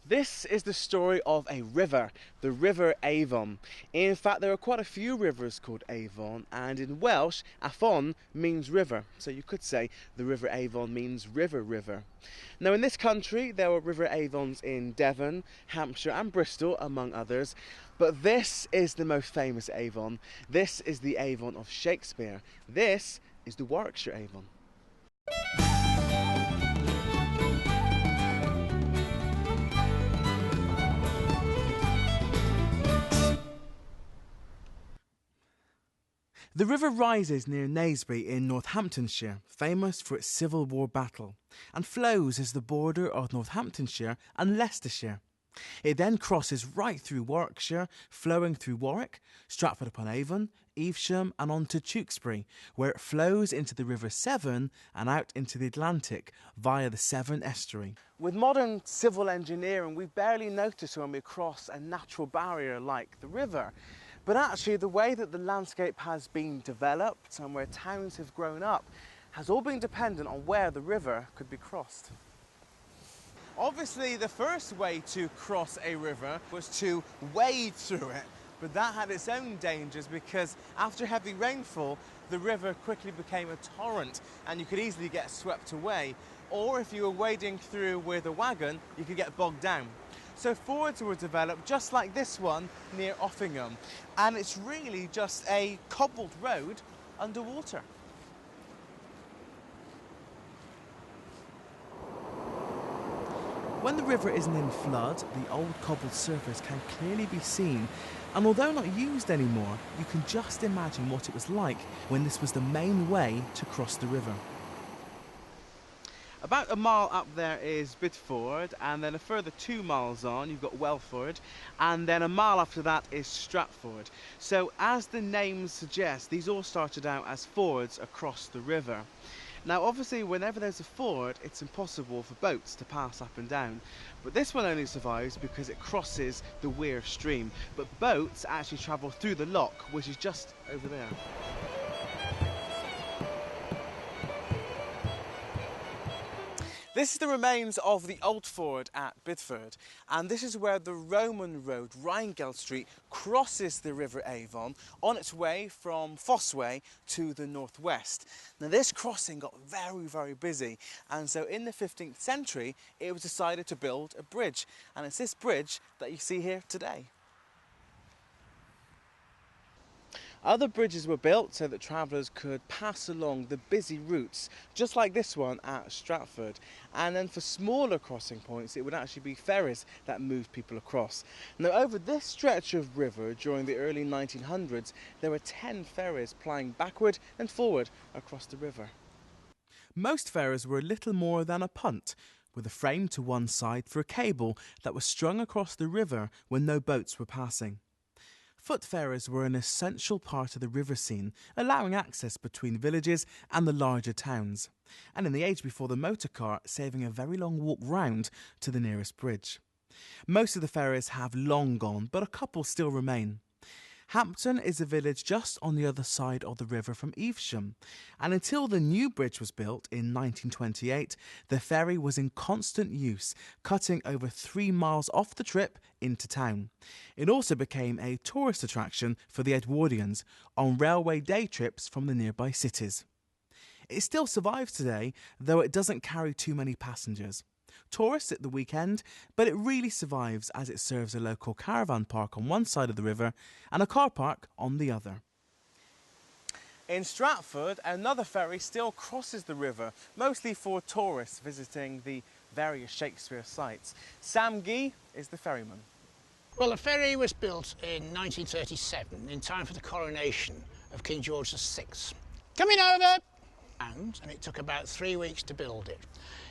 This is the story of a river, the River Avon. In fact, there are quite a few rivers called Avon, and in Welsh, Afon means river. So you could say the River Avon means river. Now in this country, there were River Avons in Devon, Hampshire and Bristol, among others. But this is the most famous Avon. This is the Avon of Shakespeare. This is the Warwickshire Avon. The river rises near Naseby in Northamptonshire, famous for its Civil War battle, and flows as the border of Northamptonshire and Leicestershire. It then crosses right through Warwickshire, flowing through Warwick, Stratford-upon-Avon, Evesham and on to Tewkesbury, where it flows into the River Severn and out into the Atlantic via the Severn estuary. With modern civil engineering, we barely notice when we cross a natural barrier like the river. But actually, the way that the landscape has been developed and where towns have grown up has all been dependent on where the river could be crossed. Obviously, the first way to cross a river was to wade through it, but that had its own dangers because after heavy rainfall, the river quickly became a torrent and you could easily get swept away. Or if you were wading through with a wagon, you could get bogged down. So fords were developed just like this one near Offingham, and it's really just a cobbled road underwater. When the river isn't in flood, the old cobbled surface can clearly be seen, and although not used anymore, you can just imagine what it was like when this was the main way to cross the river. About a mile up there is Bidford, and then a further 2 miles on you've got Welford, and then a mile after that is Stratford. So as the name suggests, these all started out as fords across the river. Now obviously whenever there's a ford, it's impossible for boats to pass up and down, but this one only survives because it crosses the Wear stream, but boats actually travel through the lock, which is just over there. This is the remains of the old ford at Bidford, and this is where the Roman road, Rheingeld Street, crosses the River Avon on its way from Fossway to the northwest. Now this crossing got very busy, and so in the 15th century it was decided to build a bridge, and it's this bridge that you see here today. Other bridges were built so that travellers could pass along the busy routes, just like this one at Stratford. And then for smaller crossing points, it would actually be ferries that moved people across. Now over this stretch of river during the early 1900s, there were 10 ferries plying backward and forward across the river. Most ferries were little more than a punt, with a frame to one side for a cable that was strung across the river when no boats were passing. Foot ferries were an essential part of the river scene, allowing access between villages and the larger towns, and in the age before the motor car, saving a very long walk round to the nearest bridge. Most of the ferries have long gone, but a couple still remain. Hampton is a village just on the other side of the river from Evesham, and until the new bridge was built in 1928, the ferry was in constant use, cutting over 3 miles off the trip into town. It also became a tourist attraction for the Edwardians on railway day trips from the nearby cities. It still survives today, though it doesn't carry too many passengers. Tourists at the weekend, but it really survives as it serves a local caravan park on one side of the river and a car park on the other. In Stratford, another ferry still crosses the river, mostly for tourists visiting the various Shakespeare sites. Sam Gee is the ferryman. Well, the ferry was built in 1937 in time for the coronation of King George VI. Coming over! And it took about 3 weeks to build it.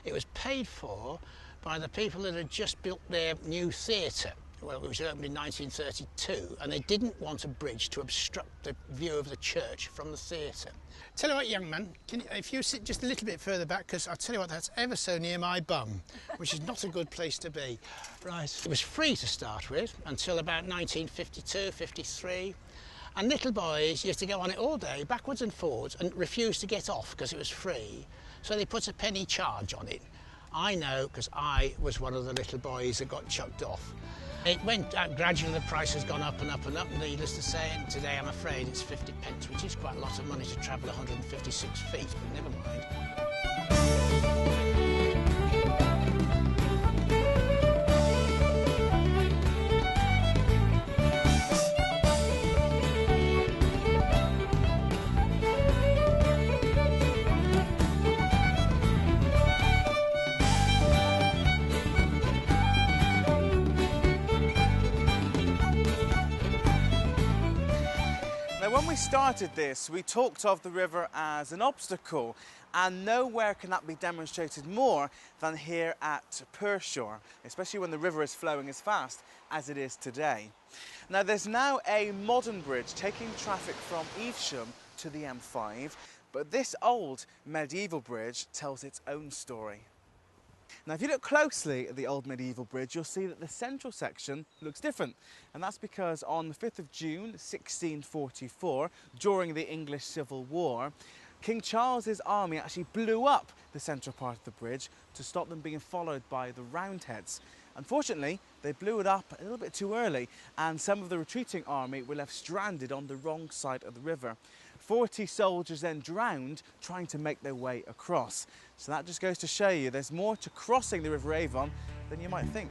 It was paid for by the people that had just built their new theatre, well, it was opened in 1932, and they didn't want a bridge to obstruct the view of the church from the theatre. Tell you what, young man, if you sit just a little bit further back, because I'll tell you what, that's ever so near my bum, which is not a good place to be. Right, it was free to start with until about 1952, 53. And little boys used to go on it all day, backwards and forwards, and refuse to get off because it was free. So they put a penny charge on it. I know because I was one of the little boys that got chucked off. It went gradually, the price has gone up and up and up, needless to say, and today I'm afraid it's 50 pence, which is quite a lot of money to travel 156 feet, but never mind. Now, when we started this, we talked of the river as an obstacle, and nowhere can that be demonstrated more than here at Pershore, especially when the river is flowing as fast as it is today. Now, there's now a modern bridge taking traffic from Evesham to the M5, but this old medieval bridge tells its own story. Now, if you look closely at the old medieval bridge, you'll see that the central section looks different. And that's because on the 5th of June 1644, during the English Civil War, King Charles's army actually blew up the central part of the bridge to stop them being followed by the Roundheads. Unfortunately, they blew it up a little bit too early, and some of the retreating army were left stranded on the wrong side of the river. 40 soldiers then drowned trying to make their way across. So that just goes to show you there's more to crossing the River Avon than you might think.